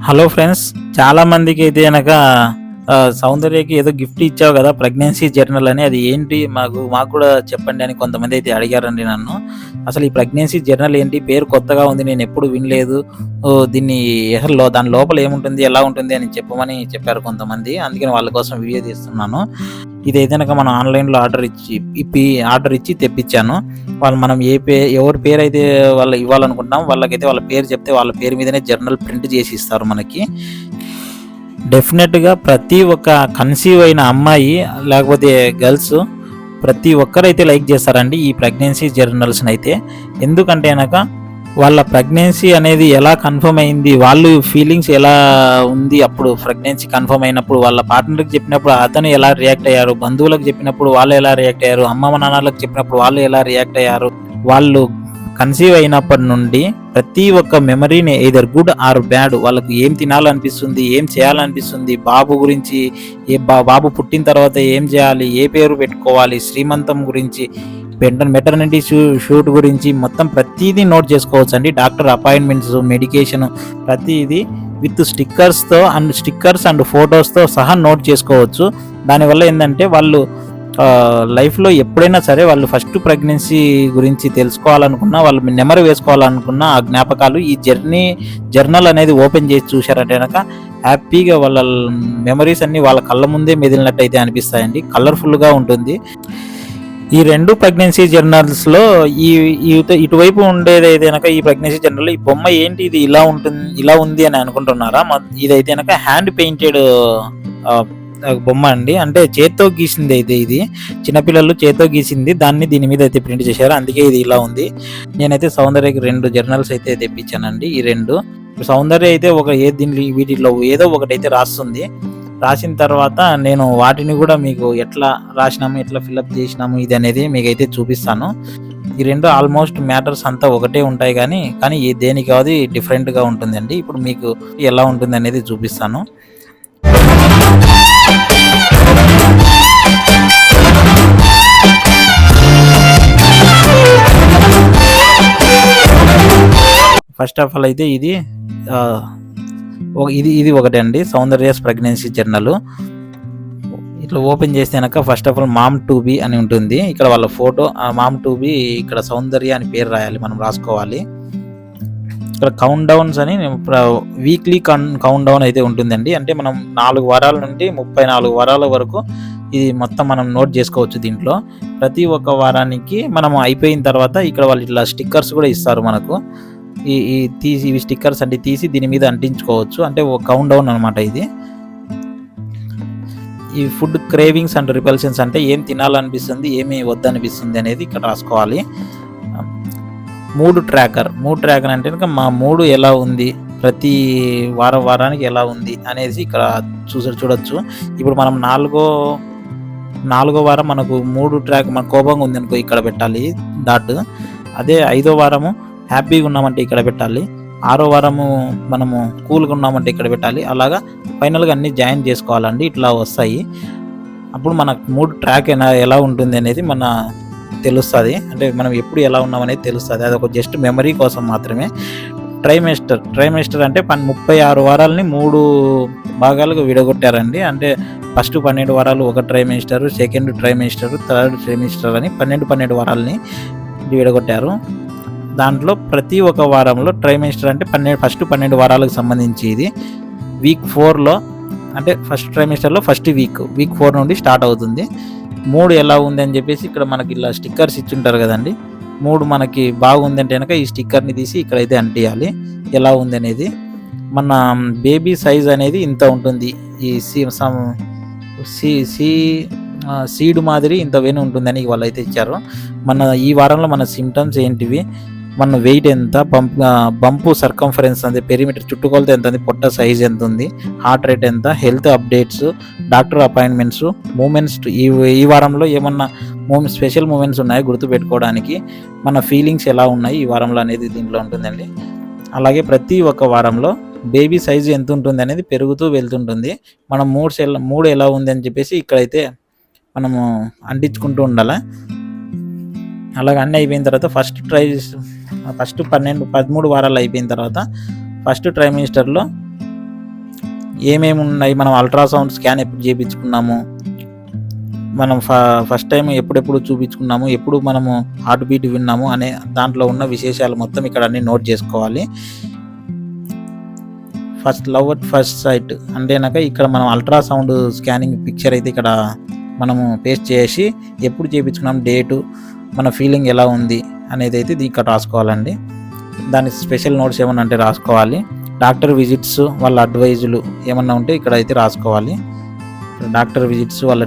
Hello friends, చాలా మందికి అయితే గనక సౌందర్యకి ఏదో గిఫ్ట్ ఇచ్చావు కదా ప్రెగ్నెన్సీ జర్నల్ అని, అది ఏంటి మాకు కూడా చెప్పండి అని కొంతమంది అయితే అడిగారండి నన్ను. అసలు ఈ ప్రెగ్నెన్సీ జర్నల్ ఏంటి, పేరు కొత్తగా ఉంది, నేను ఎప్పుడు వినలేదు. దీన్ని అసలు దాని లోపల ఏముంటుంది, ఎలా ఉంటుంది అని చెప్పమని చెప్పారు కొంతమంది. అందుకని వాళ్ళ కోసం వీడియో తీస్తున్నాను. ఇదైతే కనుక మనం ఆన్లైన్లో ఆర్డర్ ఇచ్చి తెప్పించాను. మనం ఎవరి పేరు అయితే వాళ్ళు ఇవ్వాలనుకుంటాం వాళ్ళకైతే వాళ్ళ పేరు చెప్తే వాళ్ళ పేరు మీదనే జర్నల్ ప్రింట్ చేసి ఇస్తారు మనకి. డెఫినెట్గా ప్రతి ఒక్క కన్సీవ్ అయిన అమ్మాయి లేకపోతే గర్ల్స్ ప్రతి ఒక్కరైతే లైక్ చేస్తారండి ఈ ప్రెగ్నెన్సీ జర్నల్స్ని అయితే. ఎందుకంటే కనుక వాళ్ళ ప్రెగ్నెన్సీ అనేది ఎలా కన్ఫర్మ్ అయింది, వాళ్ళు ఫీలింగ్స్ ఎలా ఉంది, అప్పుడు ప్రెగ్నెన్సీ కన్ఫర్మ్ అయినప్పుడు వాళ్ళ పార్ట్నర్కి చెప్పినప్పుడు అతను ఎలా రియాక్ట్ అయ్యారు, బంధువులకు చెప్పినప్పుడు వాళ్ళు ఎలా రియాక్ట్ అయ్యారు, అమ్మమ్మ నాన్నలకు చెప్పినప్పుడు వాళ్ళు ఎలా రియాక్ట్ అయ్యారు, వాళ్ళు కన్సీవ్ అయినప్పటి నుండి ప్రతి ఒక్క మెమరీని ఎయిదర్ గుడ్ ఆర్ బ్యాడ్ వాళ్ళకి ఏం తినాలనిపిస్తుంది, ఏం చేయాలనిపిస్తుంది, బాబు గురించి బాబు పుట్టిన తర్వాత ఏం చేయాలి, ఏ పేరు పెట్టుకోవాలి, శ్రీమంతం గురించి, మెటర్నిటీ షూట్ గురించి మొత్తం ప్రతిదీ నోట్ చేసుకోవచ్చు అండి. డాక్టర్ అపాయింట్మెంట్స్, మెడికేషన్ ప్రతిదీ విత్ స్టిక్కర్స్ అండ్ ఫొటోస్తో సహా నోట్ చేసుకోవచ్చు. దానివల్ల ఏంటంటే వాళ్ళు లైఫ్లో ఎప్పుడైనా సరే వాళ్ళు ఫస్ట్ ప్రెగ్నెన్సీ గురించి తెలుసుకోవాలనుకున్నా, వాళ్ళు నెమరు వేసుకోవాలనుకున్న ఆ జ్ఞాపకాలు ఈ జర్నల్ అనేది ఓపెన్ చేసి చూశారంటే కనుక హ్యాపీగా వాళ్ళ మెమరీస్ అన్ని వాళ్ళ కళ్ళ ముందే మెదిలినట్టయితే అనిపిస్తాయండి. కలర్ఫుల్గా ఉంటుంది. ఈ రెండు ప్రెగ్నెన్సీ జర్నల్స్లో ఇటువైపు ఉండేది అయితే కనుక ఈ ప్రెగ్నెన్సీ జర్నల్ ఈ బొమ్మ ఏంటి ఇది ఇలా ఉంది అని అనుకుంటున్నారా? ఇదైతే కనుక హ్యాండ్ పెయింటెడ్ బొమ్మ అండి. అంటే చేత్తో గీసింది అయితే ఇది, చిన్నపిల్లలు చేత్తో గీసింది దాన్ని దీని మీద అయితే ప్రింట్ చేశారు, అందుకే ఇది ఇలా ఉంది. నేనైతే సౌందర్యకి 2 జర్నల్స్ అయితే తెప్పించానండి. ఈ 2 సౌందర్య అయితే వీటిలో ఏదో ఒకటైతే రాసిన తర్వాత నేను వాటిని కూడా మీకు ఎట్లా రాసినాము, ఎట్లా ఫిల్అప్ చేసినాము ఇది అనేది మీకైతే చూపిస్తాను. ఈ 2 ఆల్మోస్ట్ మ్యాటర్స్ అంతా ఒకటే ఉంటాయి, కానీ దేనికి అది డిఫరెంట్గా ఉంటుందండి. ఇప్పుడు మీకు ఎలా ఉంటుంది అనేది చూపిస్తాను. ఫస్ట్ ఆఫ్ ఆల్ అయితే ఇది ఒకటే అండి, సౌందర్యస్ ప్రెగ్నెన్సీ జర్నల్. ఇట్లా ఓపెన్ చేస్తే కనుక first of all mom to be అని ఉంటుంది. ఇక్కడ వాళ్ళ ఫోటో, మామ్ టు బి, ఇక్కడ సౌందర్య అని పేరు రాయాలి, మనం రాసుకోవాలి. ఇక్కడ కౌంట్ డౌన్స్ అని వీక్లీ కౌంట్ డౌన్ అయితే ఉంటుందండి. అంటే మనం 4 వారాల నుండి 34 వారాల వరకు ఇది మొత్తం మనం నోట్ చేసుకోవచ్చు. దీంట్లో ప్రతి ఒక్క వారానికి మనం అయిపోయిన తర్వాత ఇక్కడ వాళ్ళు ఇట్లా స్టిక్కర్స్ కూడా ఇస్తారు మనకు. ఇవి స్టిక్కర్స్ అంటే తీసి దీని మీద అంటించుకోవచ్చు. అంటే ఒక కౌంట్ డౌన్ అనమాట ఇది. ఈ ఫుడ్ క్రేవింగ్స్ అండ్ రిపల్షన్స్ అంటే ఏం తినాలనిపిస్తుంది, ఏమి వద్దనిపిస్తుంది అనేది ఇక్కడ రాసుకోవాలి. మూడ్ ట్రాకర్ అంటే కనుక మా మూడు ఎలా ఉంది, ప్రతి వారానికి ఎలా ఉంది అనేది ఇక్కడ చూడొచ్చు. ఇప్పుడు మనం నాలుగో వారం మనకు మూడు ట్రాక్, మన కోపంగా ఉంది అనుకో ఇక్కడ పెట్టాలి డాట్. అదే 5వ వారము హ్యాపీగా ఉన్నామంటే ఇక్కడ పెట్టాలి. 6వ వారము మనము కూల్గా ఉన్నామంటే ఇక్కడ పెట్టాలి. అలాగా ఫైనల్గా అన్ని జాయిన్ చేసుకోవాలండి. ఇట్లా వస్తాయి. అప్పుడు మన మూడ్ ట్రాక్ ఎలా ఉంటుంది అనేది మన తెలుస్తుంది. అంటే మనం ఎప్పుడు ఎలా ఉన్నామనేది తెలుస్తుంది. అది ఒక జస్ట్ మెమరీ కోసం మాత్రమే. ట్రైమెస్టర్ అంటే 36 వారాలని 3 భాగాలుగా విడగొట్టారండి. అంటే ఫస్ట్ 12 వారాలు ఒక trimester, second trimester, third trimester అని 12 వారాలని విడగొట్టారు. దాంట్లో ప్రతి ఒక్క వారంలో ట్రైమెస్టర్ అంటే ఫస్ట్ 12 వారాలకు సంబంధించి ఇది వీక్ 4లో, అంటే ఫస్ట్ ట్రైమెస్టర్లో ఫస్ట్ వీక్ 4 నుండి స్టార్ట్ అవుతుంది. 3 ఎలా ఉంది అని చెప్పేసి ఇక్కడ మనకి ఇలా స్టిక్కర్స్ ఇచ్చుంటారు కదండి. 3 మనకి బాగుంది అంటే కనుక ఈ స్టిక్కర్ని తీసి ఇక్కడైతే అంటియాలి ఎలా ఉంది అనేది. మన బేబీ సైజ్ అనేది ఇంత ఉంటుంది. ఈ సీడ్ మాదిరి ఇంత వేణు ఉంటుందని వాళ్ళైతే ఇచ్చారు. ఈ వారంలో మన సిమ్టమ్స్ ఏంటివి, మన వెయిట్ ఎంత, బంపు సర్కంఫరెన్స్ అంతే, పెరిమీటర్ చుట్టుకొలత ఎంత ఉంది, పొట్ట సైజ్ ఎంత ఉంది, హార్ట్ రేట్ ఎంత, health updates, doctor appointments, moments. ఈ వారంలో ఏమన్నా స్పెషల్ మూమెంట్స్ ఉన్నాయో గుర్తుపెట్టుకోవడానికి, మన ఫీలింగ్స్ ఎలా ఉన్నాయి ఈ వారంలో అనేది దీంట్లో ఉంటుందండి. అలాగే ప్రతి ఒక్క వారంలో బేబీ సైజు ఎంత ఉంటుంది అనేది పెరుగుతూ వెళ్తుంటుంది. మనం మూడు ఎలా ఉంది అని చెప్పేసి ఇక్కడైతే మనము అంటించుకుంటూ ఉండాలి. అలాగ అన్నీ అయిపోయిన తర్వాత ఫస్ట్ 13 వారాలు అయిపోయిన తర్వాత ఫస్ట్ ట్రైమిస్టర్లో ఏమేమి ఉన్నాయి, మనం అల్ట్రాసౌండ్ స్కాన్ ఎప్పుడు చేయించుకున్నాము, మనం ఫస్ట్ టైం ఎప్పుడెప్పుడు చూపించుకున్నాము, ఎప్పుడు మనము హార్ట్ బీట్ విన్నాము అనే దాంట్లో ఉన్న విశేషాలు మొత్తం ఇక్కడ అన్ని నోట్ చేసుకోవాలి. First love at first sight అంటేనాక ఇక్కడ మనం అల్ట్రాసౌండ్ స్కానింగ్ పిక్చర్ అయితే ఇక్కడ మనము పేస్ట్ చేసి ఎప్పుడు చేయించుకున్నాం, డేటు, మన ఫీలింగ్ ఎలా ఉంది అనేది అయితే ఇక్కడ రాసుకోవాలండి. దానికి స్పెషల్ నోట్స్ ఏమన్నా అంటే రాసుకోవాలి. డాక్టర్ విజిట్స్ వాళ్ళ అడ్వైజులు ఏమన్నా ఉంటే ఇక్కడ అయితే రాసుకోవాలి. డాక్టర్ విజిట్స్ వాళ్ళ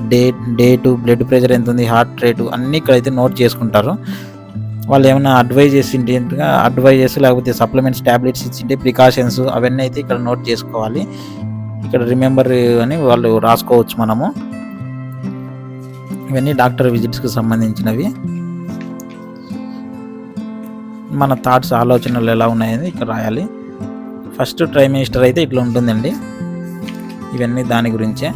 డేటు, బ్లడ్ ప్రెషర్ ఎంత ఉంది, హార్ట్ రేటు అన్నీ ఇక్కడైతే నోట్ చేసుకుంటారు. వాళ్ళు ఏమైనా అడ్వైజెస్ లేకపోతే సప్లిమెంట్స్, ట్యాబ్లెట్స్ ఇచ్చింటే ప్రికాషన్స్ అవన్నీ అయితే ఇక్కడ నోట్ చేసుకోవాలి. ఇక్కడ రిమెంబర్ అని వాళ్ళు రాసుకోవచ్చు మనము. ఇవన్నీ డాక్టర్ విజిట్స్కి సంబంధించినవి. మన థాట్స్, ఆలోచనలు ఎలా ఉన్నాయని ఇక్కడ రాయాలి. ఫస్ట్ ట్రైమిస్టర్ అయితే ఇట్లా ఉంటుందండి. ఇవన్నీ దాని గురించే.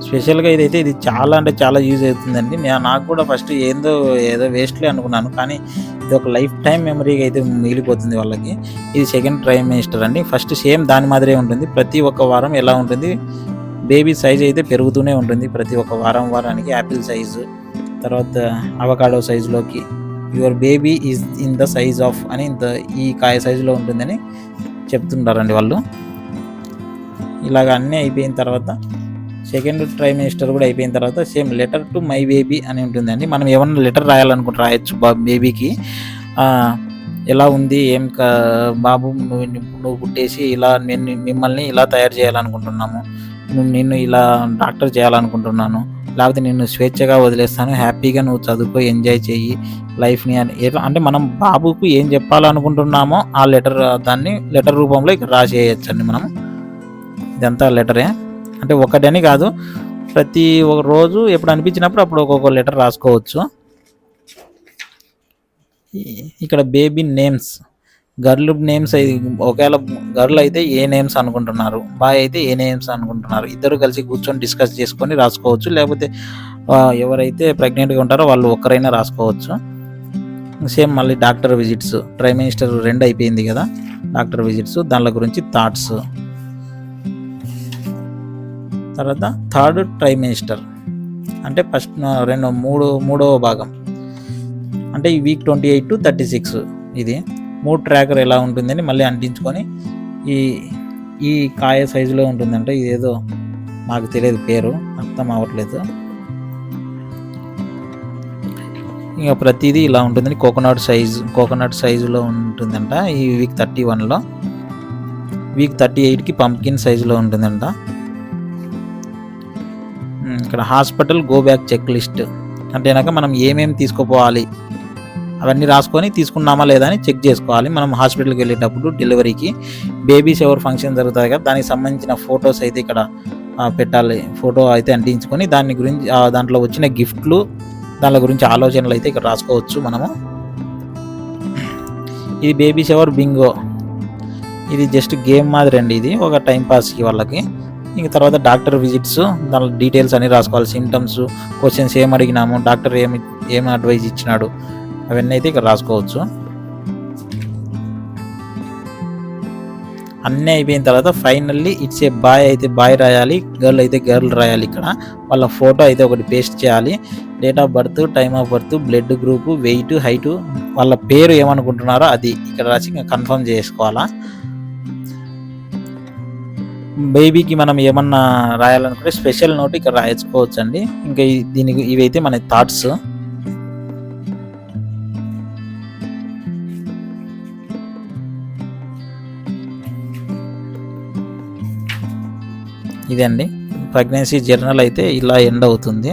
స్పెషల్గా ఇది చాలా అంటే చాలా యూజ్ అవుతుందండి. నాకు కూడా ఫస్ట్ ఏదో వేస్ట్లే అనుకున్నాను, కానీ ఇది ఒక లైఫ్ టైం మెమరీగా అయితే మిగిలిపోతుంది వాళ్ళకి. ఇది సెకండ్ ట్రైమిస్టర్ అండి. ఫస్ట్ సేమ్ దాని మాదిరే ఉంటుంది. ప్రతి ఒక్క వారం ఎలా ఉంటుంది, బేబీ సైజ్ అయితే పెరుగుతూనే ఉంటుంది. ప్రతి ఒక్క వారానికి యాపిల్ సైజు, తర్వాత అవకాడో సైజులోకి your baby is in the size of అని ఈ కాయ సైజులో ఉంటుందని చెప్తుంటారండి వాళ్ళు. ఇలాగ అన్నీ అయిపోయిన తర్వాత సెకండ్ ట్రైమిస్టర్ కూడా అయిపోయిన తర్వాత same letter to my baby అని ఉంటుందండి. మనం ఏమన్నా లెటర్ రాయాలనుకుంటే రాయొచ్చు బేబీకి. ఎలా ఉంది, బాబు నువ్వు పుట్టేసి ఇలా మిమ్మల్ని ఇలా తయారు చేయాలనుకుంటున్నాము, నిన్ను ఇలా డాక్టర్ చేయాలనుకుంటున్నాను, లేకపోతే నిన్ను స్వేచ్ఛగా వదిలేస్తాను, హ్యాపీగా నువ్వు చదువుకో, ఎంజాయ్ చెయ్యి లైఫ్ని అని అంటే మనం బాబుకు ఏం చెప్పాలనుకుంటున్నామో ఆ దాన్ని లెటర్ రూపంలో ఇక్కడ రాసేయచ్చండి మనం. ఇదంతా లెటరే, అంటే ఒకటని కాదు, ప్రతి ఒక రోజు ఎప్పుడు అనిపించినప్పుడు అప్పుడు ఒక్కొక్క లెటర్ రాసుకోవచ్చు. ఇక్కడ బేబీ నేమ్స్, గర్ల్ నేమ్స్, ఒకవేళ గర్ల్ అయితే ఏ నేమ్స్ అనుకుంటున్నారు, బాయ్ అయితే ఏ నేమ్స్ అనుకుంటున్నారు, ఇద్దరు కలిసి కూర్చొని డిస్కస్ చేసుకొని రాసుకోవచ్చు. లేకపోతే ఎవరైతే ప్రెగ్నెంట్గా ఉంటారో వాళ్ళు ఒక్కరైనా రాసుకోవచ్చు. సేమ్ మళ్ళీ డాక్టర్ విజిట్స్, ట్రైమిస్టర్ 2 అయిపోయింది కదా, డాక్టర్ విజిట్స్ దాని గురించి థాట్స్. తర్వాత థర్డ్ ట్రైమిస్టర్ అంటే ఫస్ట్ మూడవ భాగం, అంటే ఈ వీక్ 28 to 36 ఇది 3 ట్రాకర్ ఎలా ఉంటుందని మళ్ళీ అంటించుకొని ఈ కాయ సైజులో ఉంటుందంటే ఇదేదో నాకు తెలియదు, పేరు అర్థం అవ్వట్లేదు. ఇంకా ప్రతిదీ ఇలా ఉంటుందని కోకోనట్ సైజులో ఉంటుందంట ఈ వీక్ 31లో. వీక్ 38కి పంప్కిన్ సైజులో ఉంటుందంట. ఇక్కడ hospital go bag checklist అంటే కనుక మనం ఏమేమి తీసుకుపోవాలి అవన్నీ రాసుకొని తీసుకున్నామా లేదా అని చెక్ చేసుకోవాలి. మనం హాస్పిటల్కి వెళ్ళేటప్పుడు డెలివరీకి బేబీ షవర్ ఫంక్షన్ జరుగుతుంది కదా, దానికి సంబంధించిన ఫొటోస్ అయితే ఇక్కడ పెట్టాలి. ఫోటో అయితే అంటించుకొని దాని గురించి దాంట్లో వచ్చిన గిఫ్ట్లు, దాని గురించి ఆలోచనలు అయితే ఇక్కడ రాసుకోవచ్చు మనము. ఇది బేబీ షవర్ బింగో, ఇది జస్ట్ గేమ్ మాదిరి అండి, ఇది ఒక టైంపాస్కి వాళ్ళకి. ఇంక తర్వాత డాక్టర్ విజిట్స్, దాని డీటెయిల్స్ అన్నీ రాసుకోవాలి. సిమ్టమ్స్, క్వశ్చన్స్ ఏం అడిగినాము, డాక్టర్ ఏమి అడ్వైజ్ ఇచ్చినాడు అవన్నీ అయితే ఇక్కడ రాసుకోవచ్చు. అన్నీ అయిపోయిన తర్వాత ఫైనల్లీ ఇట్స్ ఏ బాయ్ అయితే బాయ్ రాయాలి, గర్ల్ అయితే గర్ల్ రాయాలి. ఇక్కడ వాళ్ళ ఫోటో అయితే ఒకటి పేస్ట్ చేయాలి. Date of birth, time of birth, blood group, weight, height, వాళ్ళ పేరు ఏమనుకుంటున్నారో అది ఇక్కడ రాసి ఇంకా కన్ఫర్మ్ చేసుకోవాలా. బేబీకి మనం ఏమన్నా రాయాలనుకుంటే స్పెషల్ నోట్ ఇక్కడ రాయించుకోవచ్చు అండి. ఇంకా ఇవైతే మన థాట్స్. ఇదండి ప్రెగ్నెన్సీ జర్నల్ అయితే ఇలా ఎండ్ అవుతుంది.